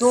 2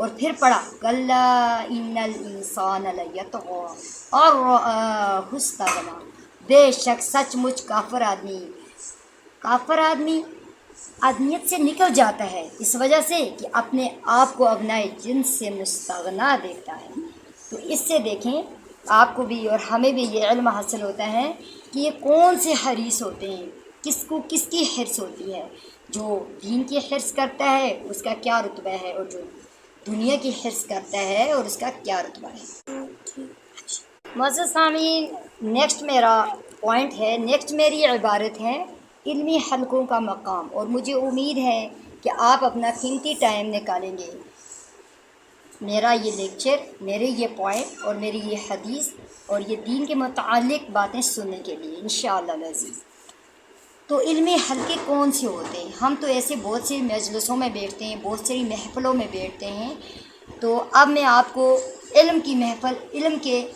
اور پھر پڑھا کلا ان الانسان لیطغی اور رآہ استغنی، بے شک سچ مچ کافر آدمی آدمیت سے نکل جاتا ہے اس وجہ سے کہ اپنے آپ کو ابنائے جنس سے مستغنا دیکھتا ہے۔ تو اس سے دیکھیں آپ کو بھی اور ہمیں بھی یہ علم حاصل ہوتا ہے کہ یہ کون سے حریص ہوتے ہیں، کس کو کس کی حرص ہوتی ہے۔ جو دین کی حرص کرتا ہے اس کا کیا رتبہ ہے، اور جو دنیا کی حرص کرتا ہے اور اس کا کیا رتبہ ہے۔ معزز سامعین، نیکسٹ میرا پوائنٹ ہے، نیکسٹ میری عبارت ہے علمی حلقوں کا مقام، اور مجھے امید ہے کہ آپ اپنا قیمتی ٹائم نکالیں گے میرا یہ لیکچر، میرے یہ پوائنٹ اور میری یہ حدیث اور یہ دین کے متعلق باتیں سننے کے لیے انشاءاللہ العزیز۔ تو علمی حلقے کون سے ہوتے ہیں؟ ہم تو ایسے بہت سی مجلسوں میں بیٹھتے ہیں، بہت سی محفلوں میں بیٹھتے ہیں، تو اب میں آپ کو علم کی محفل، علم کے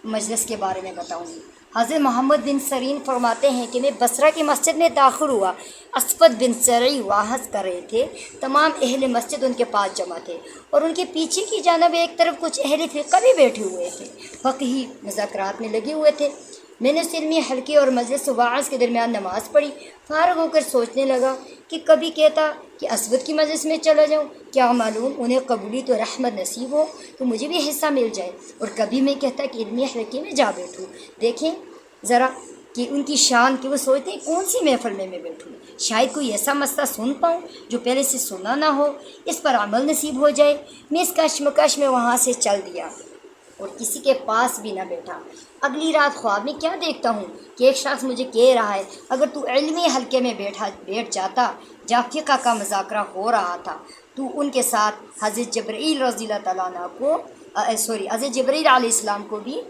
مجلس کے بارے میں بتاؤں گی۔ حضرت محمد بن سیرین فرماتے ہیں کہ میں بصرہ کی مسجد میں داخل ہوا، اسود بن سرعی واعظ کر رہے تھے، تمام اہل مسجد ان کے پاس جمع تھے، اور ان کے پیچھے کی جانب ایک طرف کچھ اہل فقہ بھی بیٹھے ہوئے تھے، فقہی مذاکرات میں لگے ہوئے تھے۔ میں نے اس علمی حلقے اور مجلس واعظ کے درمیان نماز پڑھی، فارغ ہو کر سوچنے لگا کہ کبھی کہتا کہ اسود کی مجلس میں چلا جاؤں، کیا معلوم انہیں قبولیت و رحمت نصیب ہو تو مجھے بھی حصہ مل جائے، اور کبھی میں کہتا کہ علمی حلقے میں جا بیٹھوں۔ دیکھیں ذرا کہ ان کی شان، کہ وہ سوچتے ہیں کون سی محفل میں بیٹھوں، شاید کوئی ایسا مسئلہ سن پاؤں جو پہلے سے سنا نہ ہو، اس پر عمل نصیب ہو جائے۔ میں اس کشمکش میں وہاں سے چل دیا اور کسی کے پاس بھی نہ بیٹھا۔ اگلی رات خواب میں کیا دیکھتا ہوں کہ ایک شخص مجھے کہہ رہا ہے اگر تو علمی حلقے میں بیٹھ جاتا جہاں فقہ کا مذاکرہ ہو رہا تھا تو ان کے ساتھ حضرت جبرائیل رضی اللہ تعالیٰ عنہ کو حضرت جبرائیل علیہ السلام کو بھی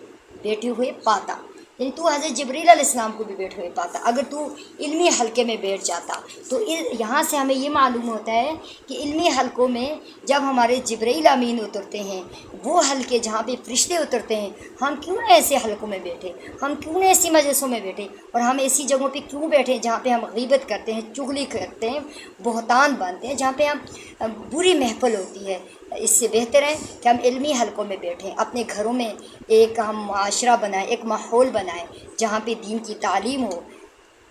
بیٹھے ہوئے پاتا، یعنی تو حضرت جبرائیل علیہ السلام کو بھی بیٹھے ہوئے پاتا اگر تو علمی حلقے میں بیٹھ جاتا۔ تو یہاں سے ہمیں یہ معلوم ہوتا ہے کہ علمی حلقوں میں جب ہمارے جبرائیل امین اترتے ہیں، وہ حلقے جہاں پہ فرشتے اترتے ہیں، ہم کیوں نہ ایسے حلقوں میں بیٹھے، ہم کیوں نہ ایسی مجلسوں میں بیٹھے، اور ہم ایسی جگہوں پہ کیوں بیٹھے جہاں پہ ہم غیبت کرتے ہیں، چغلی کرتے ہیں، بہتان باندھتے ہیں، جہاں پہ ہم بری محفل ہوتی ہے۔ اس سے بہتر ہے کہ ہم علمی حلقوں میں بیٹھیں، اپنے گھروں میں ایک ہم معاشرہ بنائیں، ایک ماحول بنائیں جہاں پہ دین کی تعلیم ہو،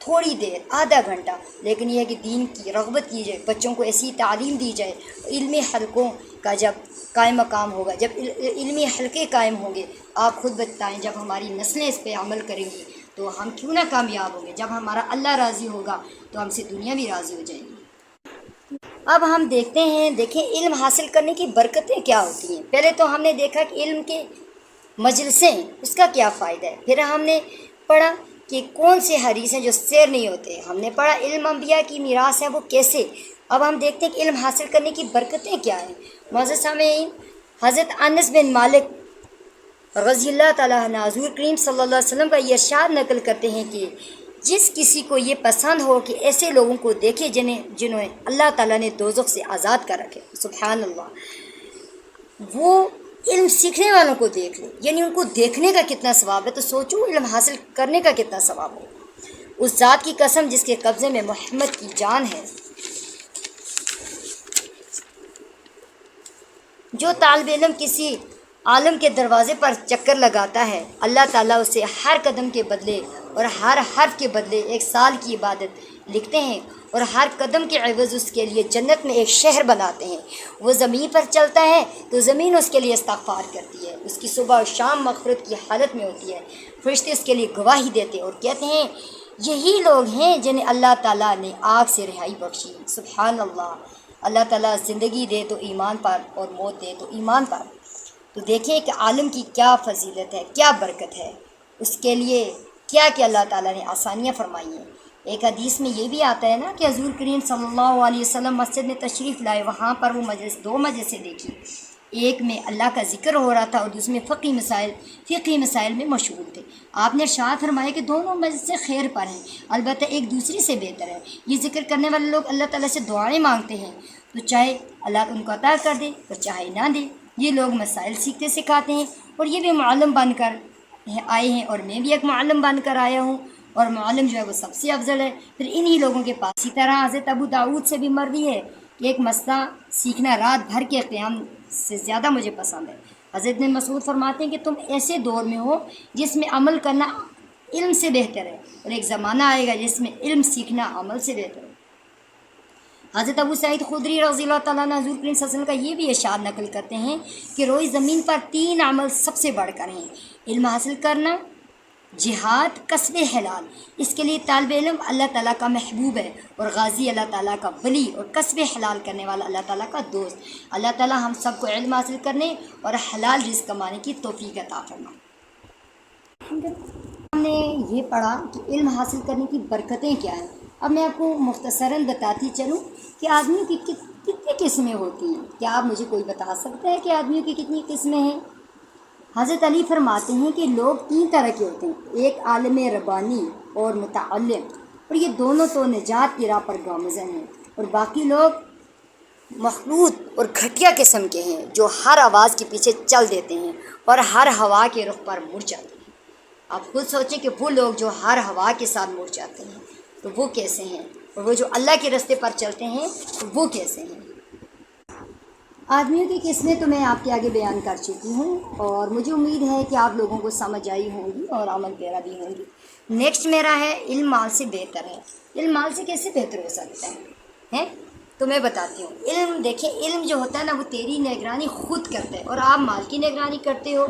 تھوڑی دیر، آدھا گھنٹہ، لیکن یہ ہے کہ دین کی رغبت کی جائے، بچوں کو ایسی تعلیم دی جائے۔ علمی حلقوں کا جب قائم مقام ہوگا، جب علمی حلقے قائم ہوں گے، آپ خود بتائیں جب ہماری نسلیں اس پہ عمل کریں گی تو ہم کیوں نہ کامیاب ہوں گے۔ جب ہمارا اللہ راضی ہوگا تو ہم سے دنیا بھی راضی ہو جائے گی۔ اب ہم دیکھتے ہیں، دیکھیں علم حاصل کرنے کی برکتیں کیا ہوتی ہیں۔ پہلے تو ہم نے دیکھا کہ علم کے مجلسیں، اس کا کیا فائدہ ہے، پھر ہم نے پڑھا کہ کون سے حدیث ہیں جو سیر نہیں ہوتے، ہم نے پڑھا علم انبیاء کی میراث ہے وہ کیسے۔ اب ہم دیکھتے ہیں کہ علم حاصل کرنے کی برکتیں کیا ہیں۔ معزز سامعین، حضرت انس بن مالک رضی اللہ تعالیٰ عنہ حضور کریم صلی اللہ علیہ وسلم کا یہ ارشاد نقل کرتے ہیں کہ جس کسی کو یہ پسند ہو کہ ایسے لوگوں کو دیکھے جنہوں اللہ تعالیٰ نے دوزخ سے آزاد کر رکھے، سبحان اللہ، وہ علم سیکھنے والوں کو دیکھ لے، یعنی ان کو دیکھنے کا کتنا ثواب ہے، تو سوچو علم حاصل کرنے کا کتنا ثواب ہو۔ اس ذات کی قسم جس کے قبضے میں محمد کی جان ہے، جو طالب علم کسی عالم کے دروازے پر چکر لگاتا ہے، اللہ تعالیٰ اسے ہر قدم کے بدلے اور ہر حرف کے بدلے 1 سال کی عبادت لکھتے ہیں، اور ہر قدم کے عوض اس کے لیے جنت میں ایک شہر بناتے ہیں۔ وہ زمین پر چلتا ہے تو زمین اس کے لیے استغفار کرتی ہے، اس کی صبح و شام مغفرت کی حالت میں ہوتی ہے، فرشتے اس کے لیے گواہی دیتے اور کہتے ہیں یہی لوگ ہیں جنہیں اللہ تعالیٰ نے آگ سے رہائی بخشی، سبحان اللہ۔ اللہ تعالیٰ زندگی دے تو ایمان پر اور موت دے تو ایمان پر۔ تو دیکھیں کہ عالم کی کیا فضیلت ہے، کیا برکت ہے، اس کے لیے کیا کہ اللہ تعالیٰ نے آسانیاں فرمائی ہیں۔ ایک حدیث میں یہ بھی آتا ہے نا کہ حضور کریم صلی اللہ علیہ وسلم مسجد میں تشریف لائے، وہاں پر وہ مجلس 2 مجلسیں دیکھی، ایک میں اللہ کا ذکر ہو رہا تھا اور دوسرے میں فقہی مسائل میں مشغول تھے۔ آپ نے ارشاد فرمایا کہ دونوں مجلسیں خیر پر ہیں، البتہ ایک دوسری سے بہتر ہے۔ یہ ذکر کرنے والے لوگ اللہ تعالیٰ سے دعائیں مانگتے ہیں تو چاہے اللہ ان کو عطا کر دے اور چاہے نہ دے۔ یہ لوگ مسائل سیکھتے سکھاتے ہیں، اور یہ بھی معلم بن کر آئے ہیں، اور میں بھی ایک معلم بن کر آیا ہوں، اور معلم جو ہے وہ سب سے افضل ہے۔ پھر انہی لوگوں کے پاس، اسی طرح حضرت ابو داؤد سے بھی مروی ہے کہ ایک مسئلہ سیکھنا رات بھر کے قیام سے زیادہ مجھے پسند ہے۔ حضرت ابن مسعود فرماتے ہیں کہ تم ایسے دور میں ہو جس میں عمل کرنا علم سے بہتر ہے، اور ایک زمانہ آئے گا جس میں علم سیکھنا عمل سے بہتر ہے۔ حضرت ابو سعید خدری رضی اللہ تعالیٰ عنہ حضور کریم صلی اللہ علیہ وسلم کا یہ بھی ارشاد نقل کرتے ہیں کہ روئے زمین پر 3 عمل سب سے بڑھ کر ہیں: علم حاصل کرنا، جہاد، کسب حلال۔ اس کے لیے طالب علم اللہ تعالیٰ کا محبوب ہے، اور غازی اللہ تعالیٰ کا ولی، اور کسب حلال کرنے والا اللہ تعالیٰ کا دوست۔ اللہ تعالیٰ ہم سب کو علم حاصل کرنے اور حلال رزق کمانے کی توفیق عطا فرمائے۔ ہم نے یہ پڑھا کہ علم حاصل کرنے کی برکتیں کیا ہیں۔ اب میں آپ کو مختصراً بتاتی چلوں کہ آدمیوں کی کتنی قسمیں ہوتی ہیں۔ کیا آپ مجھے کوئی بتا سکتا ہے کہ آدمیوں کی کتنی قسمیں ہیں؟ حضرت علی فرماتے ہیں کہ لوگ 3 طرح کے ہوتے ہیں: ایک عالم ربانی اور متعلم، اور یہ دونوں تو نجات کی راہ پر گامزن ہیں، اور باقی لوگ مخلوط اور گھٹیا قسم کے ہیں جو ہر آواز کے پیچھے چل دیتے ہیں اور ہر ہوا کے رخ پر مڑ جاتے ہیں۔ آپ خود سوچیں کہ وہ لوگ جو ہر ہوا کے ساتھ مڑ جاتے ہیں تو وہ کیسے ہیں، اور وہ جو اللہ کے راستے پر چلتے ہیں تو وہ کیسے ہیں۔ آدمیوں کی قسمیں تو میں آپ کے آگے بیان کر چکی ہوں، اور مجھے امید ہے کہ آپ لوگوں کو سمجھ آئی ہوں گی اور عمل پیرا بھی ہوں گی۔ نیکسٹ میرا ہے علم مال سے بہتر ہے۔ علم مال سے کیسے بہتر ہو سکتا ہے؟ تو میں بتاتی ہوں۔ علم دیکھیں، علم جو ہوتا ہے نا وہ تیری نگرانی خود کرتا ہے، اور آپ مال کی نگرانی کرتے ہو،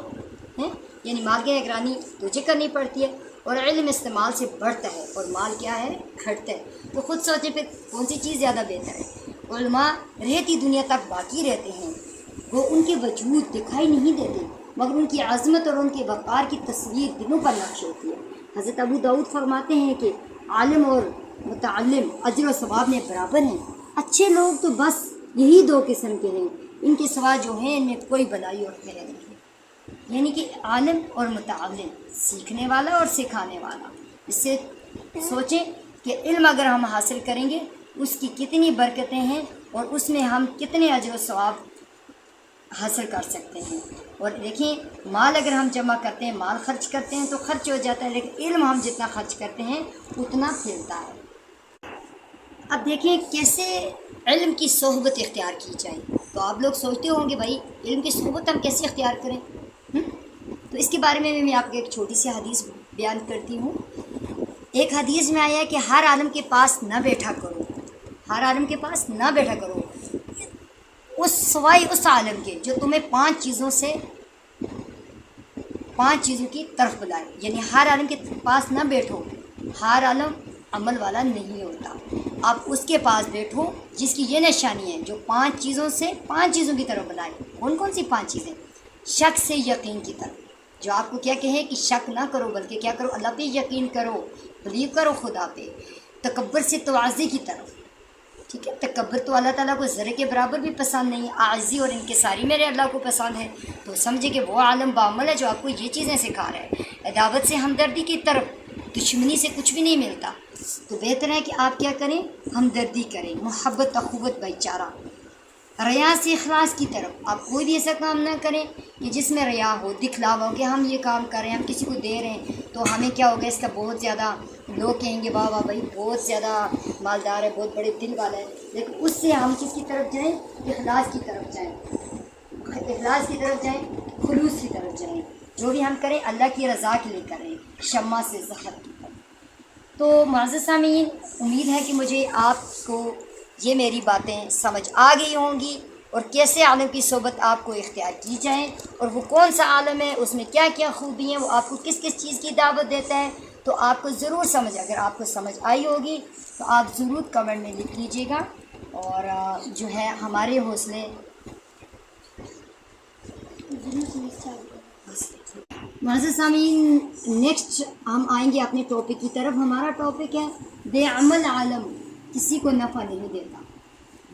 یعنی مال کی نگرانی تجھے کرنی پڑتی ہے، اور علم استعمال سے بڑھتا ہے اور مال کیا ہے، گھٹتا ہے۔ تو خود سوچیں پھر کون سی چیز زیادہ بہتر ہے۔ علماء رہتی دنیا تک باقی رہتے ہیں، وہ ان کے وجود دکھائی نہیں دیتے، مگر ان کی عظمت اور ان کے وقار کی تصویر دلوں پر نقش ہوتی ہے۔ حضرت ابو داؤد فرماتے ہیں کہ عالم اور متعلم اجر و ثواب میں برابر ہیں۔ اچھے لوگ تو بس یہی 2 قسم کے ہیں، ان کے سوا جو ہیں ان میں کوئی بلائی اور خیر نہیں ہے۔ یعنی کہ عالم اور متعلم، سیکھنے والا اور سکھانے والا۔ اس سے سوچیں کہ علم اگر ہم حاصل کریں گے اس کی کتنی برکتیں ہیں، اور اس میں ہم کتنے اجر و ثواب حاصل کر سکتے ہیں۔ اور دیکھیں، مال اگر ہم جمع کرتے ہیں، مال خرچ کرتے ہیں تو خرچ ہو جاتا ہے، لیکن علم ہم جتنا خرچ کرتے ہیں اتنا پھیلتا ہے۔ اب دیکھیں کیسے علم کی صحبت اختیار کی جائے۔ تو آپ لوگ سوچتے ہوں گے بھائی علم کی صحبت ہم کیسے اختیار کریں؟ تو اس کے بارے میں آپ کو ایک چھوٹی سی حدیث بیان کرتی ہوں۔ ایک حدیث میں آیا ہے کہ ہر عالم کے پاس نہ بیٹھا کرو، ہر عالم کے پاس نہ بیٹھا کرو، سوائے اس عالم کے جو تمہیں 5 چیزوں کی طرف بلائے۔ یعنی ہر عالم کے پاس نہ بیٹھو، ہر عالم عمل والا نہیں ہوتا۔ آپ اس کے پاس بیٹھو جس کی یہ نشانی ہے جو 5 چیزوں کی طرف بلائے۔ کون سی 5 چیزیں؟ شک سے یقین کی طرف، جو آپ کو کیا کہے کہ شک نہ کرو بلکہ کیا کرو، اللہ پہ یقین کرو، بلیو کرو خدا پہ۔ تکبر سے توازی کی طرف، ٹھیک ہے، تکبر تو اللہ تعالیٰ کو ذرے کے برابر بھی پسند نہیں ہے، عاجزی اور انکساری میرے اللہ کو پسند ہے۔ تو سمجھے کہ وہ عالم بعمل ہے جو آپ کو یہ چیزیں سکھا رہا ہے۔ عداوت سے ہمدردی کی طرف، دشمنی سے کچھ بھی نہیں ملتا، تو بہتر ہے کہ آپ کیا کریں، ہمدردی کریں، محبت، اخوت، بھائی چارہ۔ ریا سے اخلاص کی طرف، آپ کوئی بھی ایسا کام نہ کریں کہ جس میں ریا ہو، دکھلاوا ہو کہ ہم یہ کام کر رہے ہیں، ہم کسی کو دے رہے ہیں تو ہمیں کیا ہوگا، اس کا بہت زیادہ لوگ کہیں گے واہ واہ بھائی بہت زیادہ مالدار ہے، بہت بڑے دل والا ہے۔ لیکن اس سے ہم کس کی طرف جائیں، اخلاص کی طرف جائیں، اخلاص کی طرف جائیں، خلوص کی طرف جائیں۔ جو بھی ہم کریں اللہ کی رضا کے لیے کریں، شمع سے زہر کی طرف۔ تو معزز سامعین، امید ہے کہ مجھے آپ کو یہ میری باتیں سمجھ آ گئی ہوں گی، اور کیسے عالم کی صحبت آپ کو اختیار کی جائیں، اور وہ کون سا عالم ہے، اس میں کیا کیا خوبی ہیں، وہ آپ کو کس کس چیز کی دعوت دیتا ہے، تو آپ کو ضرور اگر آپ کو سمجھ آئی ہوگی تو آپ ضرور کمنٹ میں لکھ لیجیے گا، اور جو ہے ہمارے حوصلے معزز سامعین، نیکسٹ ہم آئیں گے اپنے ٹاپک کی طرف۔ ہمارا ٹاپک ہے بے عمل عالم کسی کو نفع نہیں دیتا۔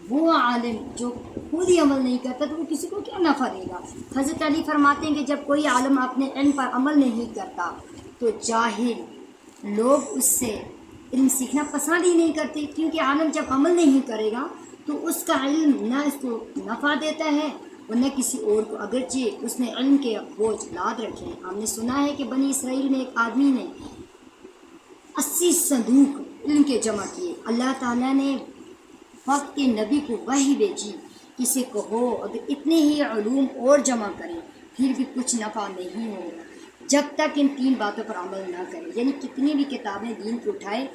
وہ عالم جو خود ہی عمل نہیں کرتا تو وہ کسی کو کیا نفع دے گا۔ حضرت علی فرماتے ہیں کہ جب کوئی عالم اپنے علم پر عمل نہیں کرتا تو جاہل لوگ اس سے علم سیکھنا پسند ہی نہیں کرتے، کیونکہ عالم جب عمل نہیں کرے گا تو اس کا علم نہ اس کو نفع دیتا ہے اور نہ کسی اور کو، اگرچہ اس نے علم کے بوجھ لاد رکھے ہیں۔ ہم نے سنا ہے کہ بنی اسرائیل میں ایک آدمی نے 80 صندوق علم کے جمع کیے۔ اللہ تعالیٰ نے وقت کے نبی کو وحی بھیجی، کسی کو ہو اگر اتنے ہی علوم اور جمع کریں پھر بھی کچھ نفع نہیں ہوگا جب تک ان 3 باتوں پر عمل نہ کرے۔ یعنی کتنی بھی کتابیں دین کو اٹھائے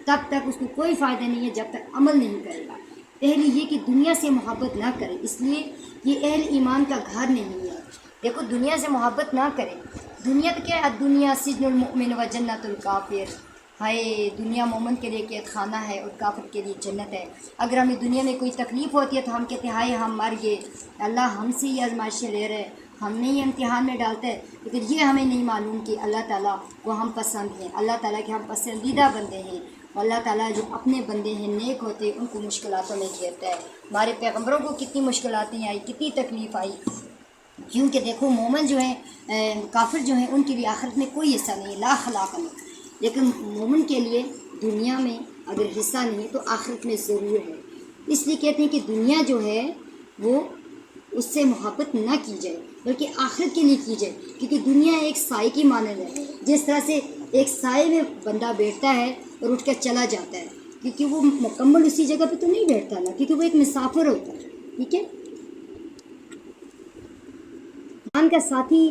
تب تک اس کو کوئی فائدہ نہیں ہے جب تک عمل نہیں کرے گا۔ پہلی یہ کہ دنیا سے محبت نہ کرے، اس لیے یہ اہل ایمان کا گھر نہیں ہے۔ دیکھو دنیا سے محبت نہ کرے، دنیا تو کیا ہے، دنیا سجن المؤمن و جنت الکافر، ہائے دنیا مومن کے لیے قید خانہ ہے اور کافر کے لیے جنت ہے۔ اگر ہمیں دنیا میں کوئی تکلیف ہوتی ہے تو ہم کہتے ہیں ہائے ہم مر گئے، اللہ ہم سے ہی آزمائشیں لے رہے، ہم نے ہی امتحان میں ڈالتا ہے، لیکن یہ ہمیں نہیں معلوم کہ اللہ تعالیٰ کو ہم پسند ہیں، اللہ تعالیٰ کے ہم پسندیدہ بندے ہیں، اور اللہ تعالیٰ جو اپنے بندے ہیں نیک ہوتے ہیں ان کو مشکلاتوں میں گھیرتا ہے۔ ہمارے پیغمبروں کو کتنی مشکلاتیں آئی، کتنی تکلیف آئی، کیونکہ دیکھو مومن جو ہیں کافر جو ہیں ان کے لیے آخرت میں کوئی حصہ نہیں، لا خلاق نہیں، لیکن مومن کے لیے دنیا میں اگر حصہ نہیں تو آخرت میں ضرور ہے۔ اس لیے کہتے ہیں کہ دنیا جو ہے وہ اس سے محبت نہ کی جائے بلکہ آخرت کے لیے کی جائے، کیونکہ دنیا ایک سائے کی مانند ہے، جس طرح سے ایک سائے میں بندہ بیٹھتا ہے اور اٹھ کر چلا جاتا ہے، کیونکہ وہ مکمل اسی جگہ پہ تو نہیں بیٹھتا نا، کیونکہ وہ ایک مسافر ہوتا ہے، ٹھیک ہے۔ شیطان کا ساتھی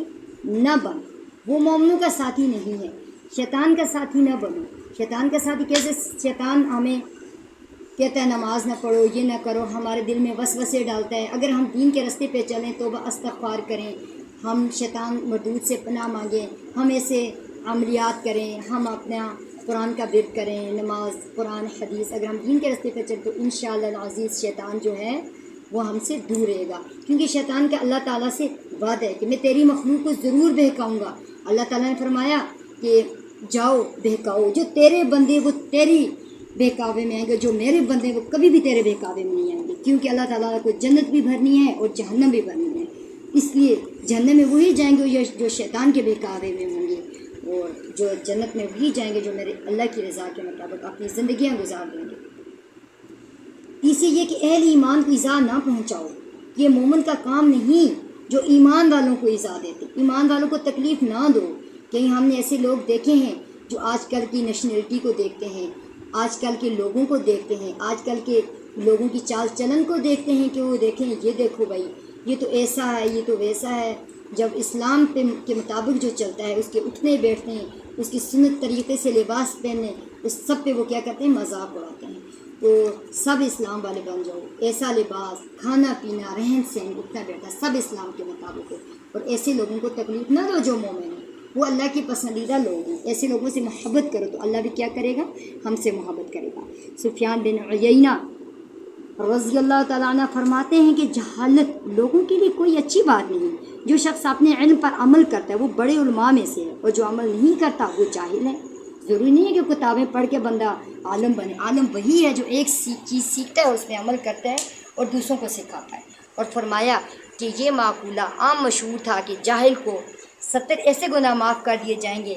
نہ بن، وہ مومنوں کا ساتھی نہیں ہے، شیطان کا ساتھی نہ بنو۔ شیطان کا ساتھی کیسے؟ شیطان ہمیں کہتا ہے نماز نہ پڑھو، یہ نہ کرو، ہمارے دل میں وسوسے ڈالتا ہے۔ اگر ہم دین کے راستے پہ چلیں توبہ استغفار کریں، ہم شیطان مردود سے پناہ مانگیں، ہم ایسے عملیات کریں، ہم اپنا قرآن کا ورد کریں، نماز قرآن حدیث، اگر ہم دین کے راستے پہ چلیں تو انشاءاللہ العزیز شیطان جو ہے وہ ہم سے دور رہے گا، کیونکہ شیطان کا اللہ تعالیٰ سے وعدہ ہے کہ میں تیری مخلوق کو ضرور بہکاؤں گا۔ اللہ تعالیٰ نے فرمایا کہ جاؤ بہکاؤ، جو تیرے بندے وہ تیری بہکاوے میں آئیں گے، جو میرے بندے وہ کبھی بھی تیرے بہکاوے میں نہیں آئیں گے، کیونکہ اللہ تعالیٰ کو جنت بھی بھرنی ہے اور جہنم بھی بھرنی ہے۔ اس لیے جہنم میں وہی جائیں گے جو شیطان کے بہکاوے میں ہوں گے، اور جو جنت میں وہی جائیں گے جو میرے اللہ کی رضا کے مطابق اپنی زندگیاں گزار دیں گے۔ تیسری یہ کہ اہل ایمان کو ایذا نہ پہنچاؤ، یہ مومن کا کام نہیں جو ایمان والوں کو ایذا دیتے، ایمان والوں کو تکلیف نہ دو۔ کہیں ہم نے ایسے لوگ دیکھے ہیں جو آج کل کی نیشنلٹی کو دیکھتے ہیں، آج کل کے لوگوں کو دیکھتے ہیں، آج کل کے لوگوں کی چال چلن کو دیکھتے ہیں کہ وہ دیکھیں یہ دیکھو بھائی یہ تو ایسا ہے، یہ تو ویسا ہے، جب اسلام کے مطابق جو چلتا ہے اس کے اٹھنے بیٹھنے، اس کی سنت طریقے سے لباس پہننے، اس سب پہ وہ کیا کرتے ہیں، مذاق اڑاتے ہیں۔ تو سب اسلام والے بن جاؤ، ایسا لباس، کھانا پینا، رہن سہن، اٹھنا بیٹھنا سب اسلام کے مطابق ہو، اور ایسے لوگوں کو تکلیف نہ دو جو مومن ہیں، وہ اللہ کے پسندیدہ لوگ ہیں، ایسے لوگوں سے محبت کرو تو اللہ بھی کیا کرے گا، ہم سے محبت کرے گا۔ سفیان بن عیینہ رضی اللہ تعالیٰ عنہ فرماتے ہیں کہ جہالت لوگوں کے لیے کوئی اچھی بات نہیں، جو شخص اپنے علم پر عمل کرتا ہے وہ بڑے علماء میں سے ہے، اور جو عمل نہیں کرتا وہ جاہل ہے۔ ضروری نہیں ہے کہ کتابیں پڑھ کے بندہ عالم بنے، عالم وہی ہے جو ایک چیز سیکھتا ہے اور اس پہ عمل کرتا ہے اور دوسروں کو سکھاتا ہے۔ اور فرمایا کہ یہ معقولہ عام مشہور تھا کہ جاہل کو 70 ایسے گناہ معاف کر دیے جائیں گے،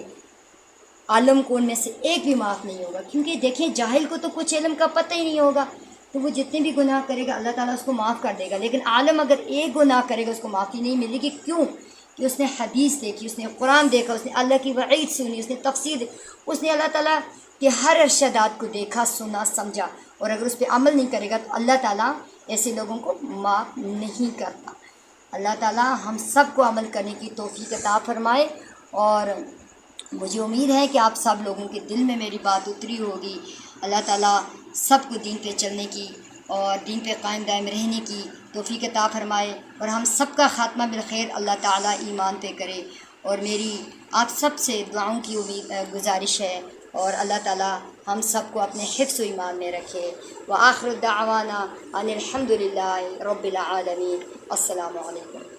عالم کو ان میں سے ایک بھی معاف نہیں ہوگا، کیونکہ دیکھیں جاہل کو تو کچھ علم کا پتہ ہی نہیں ہوگا، تو وہ جتنے بھی گناہ کرے گا اللہ تعالیٰ اس کو معاف کر دے گا، لیکن عالم اگر ایک گناہ کرے گا اس کو معافی نہیں ملے گی۔ کیوں؟ کہ اس نے حدیث دیکھی، اس نے قرآن دیکھا، اس نے اللہ کی وعید سنی، اس نے تفسیر، اس نے اللہ تعالیٰ کے ہر ارشادات کو دیکھا، سنا، سمجھا، اور اگر اس پہ عمل نہیں کرے گا تو اللہ تعالیٰ ایسے لوگوں کو معاف نہیں کرتا۔ اللہ تعالیٰ ہم سب کو عمل کرنے کی توفیق عطا فرمائے، اور مجھے امید ہے کہ آپ سب لوگوں کے دل میں میری بات اتری ہوگی۔ اللہ تعالیٰ سب کو دین پہ چلنے کی اور دین پہ قائم دائم رہنے کی توفیق عطا فرمائے، اور ہم سب کا خاتمہ بالخیر اللہ تعالیٰ ایمان پہ کرے۔ اور میری آپ سب سے دعاؤں کی گزارش ہے، اور اللہ تعالیٰ ہم سب کو اپنے حفظ و ایمان میں رکھے۔ وآخر دعوانا ان الحمد للہ رب العالمین۔ السلام علیکم۔